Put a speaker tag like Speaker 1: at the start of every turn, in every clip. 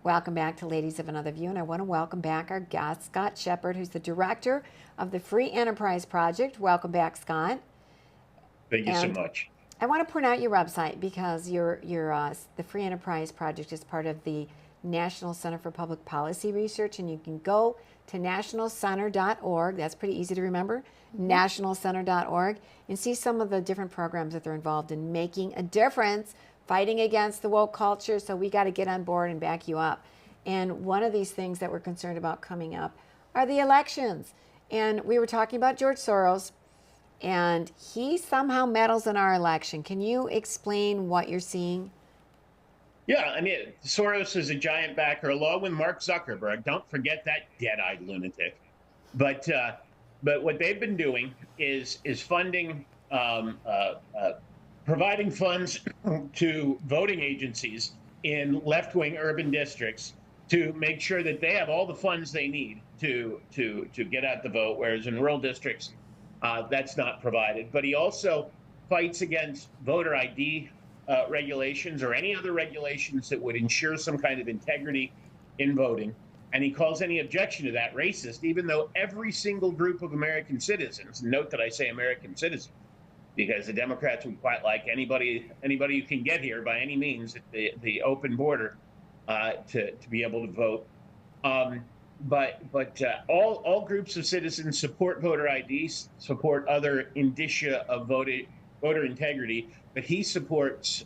Speaker 1: Welcome back to Ladies of Another View, and I want to welcome back our guest, Scott Shepard, who's the director of the Free Enterprise Project. Welcome back, Scott.
Speaker 2: Thank you so
Speaker 1: And
Speaker 2: much.
Speaker 1: I want to point out your website because the Free Enterprise Project is part of the National Center for Public Policy Research, and you can go to nationalcenter.org. That's pretty easy to remember, nationalcenter.org, and see some of the different programs that they're involved in making a difference, fighting against the woke culture. So we got to get on board and back you up. And one of these things that we're concerned about coming up are the elections. And we were talking about George Soros, and he somehow meddles in our election. Can you explain what you're seeing?
Speaker 2: Yeah, I mean, Soros is a giant backer, along with Mark Zuckerberg. Don't forget that dead-eyed lunatic. But but what they've been doing is funding, providing funds to voting agencies in left-wing urban districts to make sure that they have all the funds they need to get out the vote, whereas in rural districts, that's not provided. But he also fights against voter ID regulations or any other regulations that would ensure some kind of integrity in voting. And he calls any objection to that racist, even though every single group of American citizens, note that I say American citizens, because the Democrats would quite like anybody who can get here by any means at the open border to be able to vote. But all groups of citizens support voter IDs, support other indicia of voter integrity, but he supports,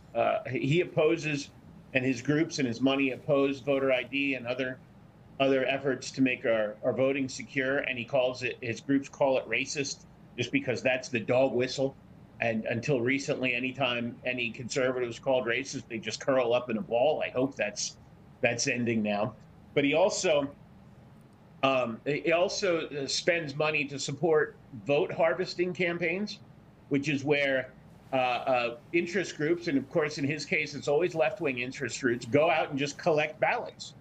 Speaker 2: he opposes, and his groups and his money oppose voter ID and other efforts to make our voting secure. And his groups call it racist just because that's the dog whistle. And until recently, anytime any conservatives called racist, they just curl up in a ball. I hope that's ending now. But he also spends money to support vote harvesting campaigns, which is where interest groups, and of course, in his case, it's always left-wing interest groups, go out and just collect ballots,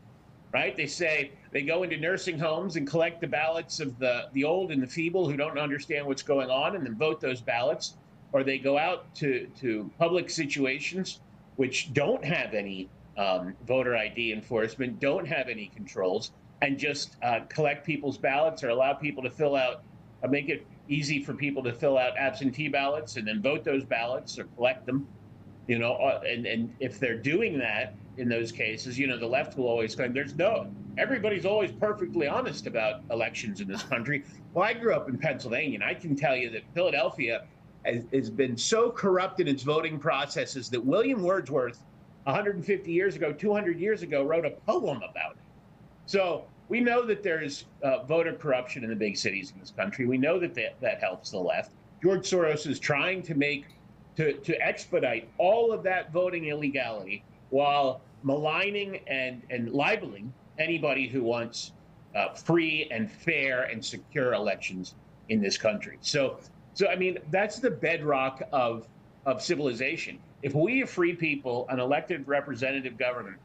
Speaker 2: right? They go into nursing homes and collect the ballots of the old and the feeble who don't understand what's going on, and then vote those ballots. Or they go out to public situations which don't have any voter ID enforcement, don't have any controls, and just collect people's ballots or allow people to fill out, make it easy for people to fill out absentee ballots and then vote those ballots or collect them. And if they're doing that in those cases, the left will always claim everybody's always perfectly honest about elections in this country. Well, I grew up in Pennsylvania, and I can tell you that Philadelphia has been so corrupt in its voting processes that William Wordsworth, 150 years ago, 200 years ago, wrote a poem about it. So we know that there's voter corruption in the big cities in this country. We know that helps the left. George Soros is trying to expedite all of that voting illegality while maligning and libeling anybody who wants free and fair and secure elections in this country. So I mean, that's the bedrock of civilization. If we free people, an elected representative government,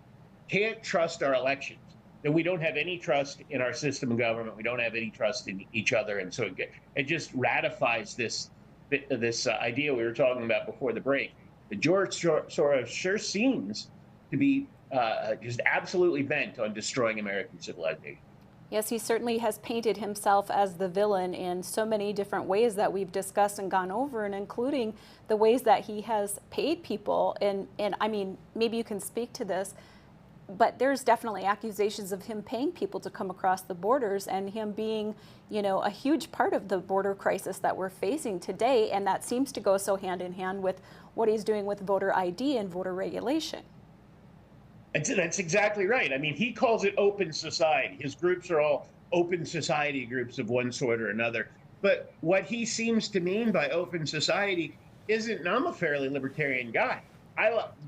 Speaker 2: can't trust our elections, then we don't have any trust in our system of government. We don't have any trust in each other. And so it just ratifies this idea we were talking about before the break. That George Soros sure seems to be just absolutely bent on destroying American civilization.
Speaker 3: Yes, he certainly has painted himself as the villain in so many different ways that we've discussed and gone over, and including the ways that he has paid people. And I mean, maybe you can speak to this, but there's definitely accusations of him paying people to come across the borders and him being, a huge part of the border crisis that we're facing today. And that seems to go so hand in hand with what he's doing with voter ID and voter regulation.
Speaker 2: That's exactly right. I mean, he calls it open society. His groups are all open society groups of one sort or another. But what he seems to mean by open society isn't, and I'm a fairly libertarian guy.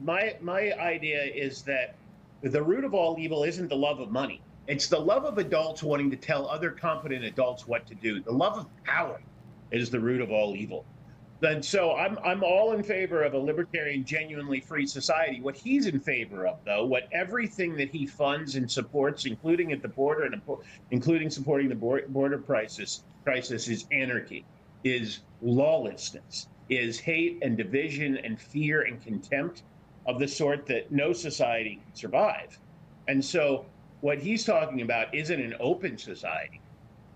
Speaker 2: My idea is that the root of all evil isn't the love of money. It's the love of adults wanting to tell other competent adults what to do. The love of power is the root of all evil. And so I'm all in favor of a libertarian, genuinely free society. What he's in favor of, though, what everything that he funds and supports, including at the border and including supporting the border crisis, is anarchy, is lawlessness, is hate and division and fear and contempt of the sort that no society can survive. And so what he's talking about isn't an open society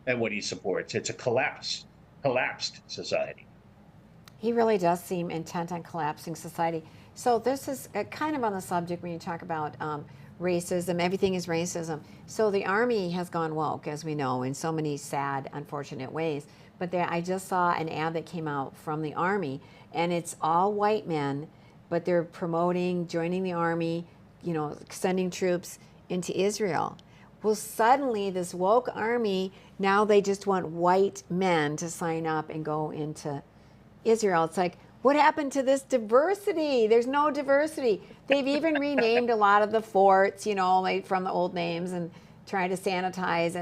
Speaker 2: and what he supports. It's a collapsed society.
Speaker 1: He really does seem intent on collapsing society. So this is kind of on the subject when you talk about racism. Everything is racism. So the Army has gone woke, as we know, in so many sad, unfortunate ways. But I just saw an ad that came out from the Army, and it's all white men, but they're promoting joining the Army, you know, sending troops into Israel. Well, suddenly this woke Army, now they just want white men to sign up and go into Israel. It's like, what happened to this diversity? There's no diversity. They've even renamed a lot of the forts, you know, like from the old names and trying to sanitize.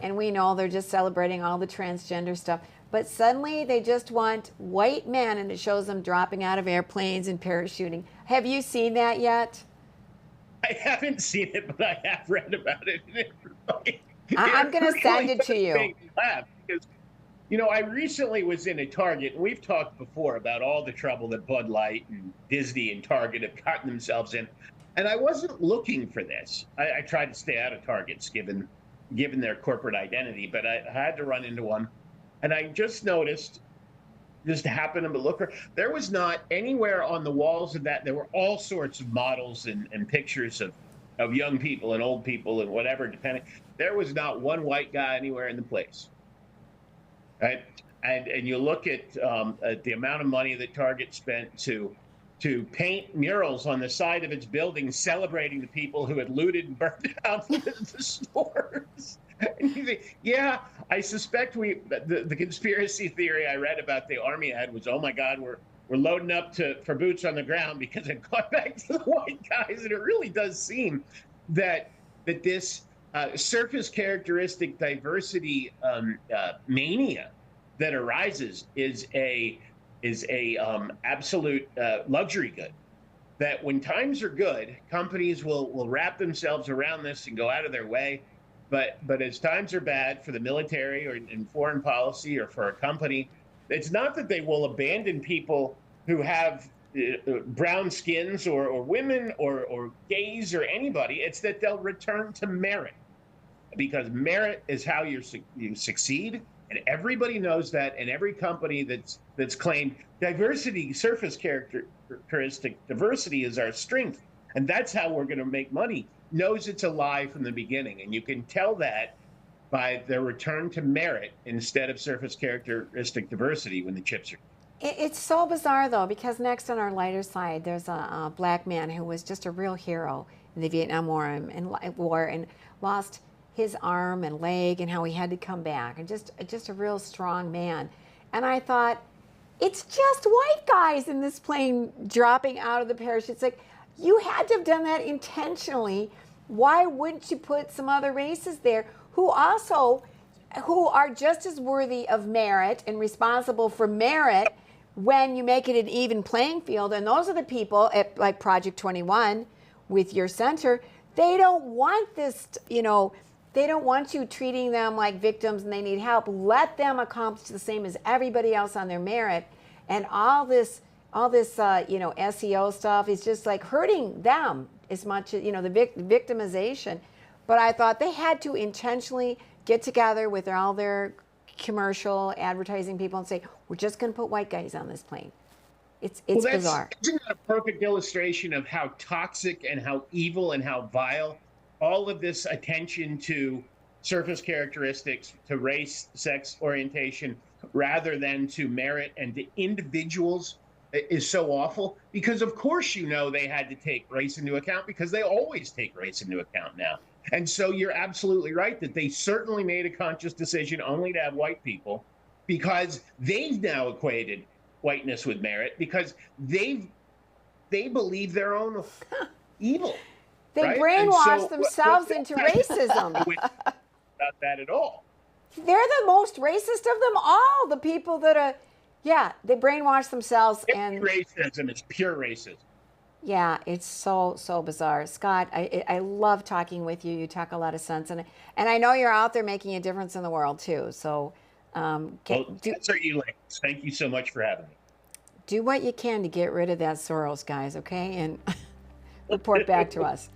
Speaker 1: And we know they're just celebrating all the transgender stuff. But suddenly they just want white men, and it shows them dropping out of airplanes and parachuting. Have you seen that yet?
Speaker 2: I haven't seen it, but I have read about it.
Speaker 1: I'm going to send it to you.
Speaker 2: Because, you know, I recently was in a Target, and we've talked before about all the trouble that Bud Light and Disney and Target have gotten themselves in. And I wasn't looking for this. I tried to stay out of Targets given their corporate identity, but I had to run into one. And I just noticed, just happened to look, there was not anywhere on the walls of that. There were all sorts of models and pictures of young people and old people and whatever, depending. There was not one white guy anywhere in the place. Right? And you look at the amount of money that Target spent to paint murals on the side of its building celebrating the people who had looted and burned down the stores. And you think, yeah, I suspect the conspiracy theory I read about the Army ad was, oh my God, we're loading up for boots on the ground because it got back to the white guys. And it really does seem that this surface characteristic diversity mania that arises is a absolute luxury good. That when times are good, companies will wrap themselves around this and go out of their way. But as times are bad for the military or in foreign policy or for a company, it's not that they will abandon people who have brown skins or women or gays or anybody. It's that they'll return to merit, because merit is how you succeed. And everybody knows that, and every company that's claimed diversity, surface characteristic diversity is our strength, and that's how we're going to make money, knows it's a lie from the beginning. And you can tell that by their return to merit instead of surface characteristic diversity when the chips are.
Speaker 1: It's so bizarre, though, because next on our lighter side, there's a black man who was just a real hero in the Vietnam War and lost his arm and leg, and how he had to come back, and just a real strong man. And I thought, it's just white guys in this plane dropping out of the parachute. It's like, you had to have done that intentionally. Why wouldn't you put some other races there who are just as worthy of merit and responsible for merit when you make it an even playing field? And those are the people at like Project 21 with your center. They don't want this, you know, they don't want you treating them like victims and they need help. Let them accomplish the same as everybody else on their merit. And all this you know, SEO stuff is just like hurting them as much as, you know, the victimization. But I thought they had to intentionally get together with all their commercial advertising people and say, we're just going to put white guys on this plane. It's bizarre.
Speaker 2: Isn't that a perfect illustration of how toxic and how evil and how vile all of this attention to surface characteristics, to race, sex orientation, rather than to merit and to individuals is so awful? Because of course, you know, they had to take race into account, because they always take race into account now. And so you're absolutely right that they certainly made a conscious decision only to have white people, because they've now equated whiteness with merit, because they believe their own evil.
Speaker 1: They
Speaker 2: right?
Speaker 1: brainwash themselves into racism.
Speaker 2: Not that at all.
Speaker 1: They're the most racist of them all. The people that are, yeah, they brainwash themselves. And
Speaker 2: racism is pure racism.
Speaker 1: Yeah, it's so bizarre. Scott, I love talking with you. You talk a lot of sense, and I know you're out there making a difference in the world too. So,
Speaker 2: that's our links. Thank you so much for having me.
Speaker 1: Do what you can to get rid of that Soros, guys. Okay, and report back to us.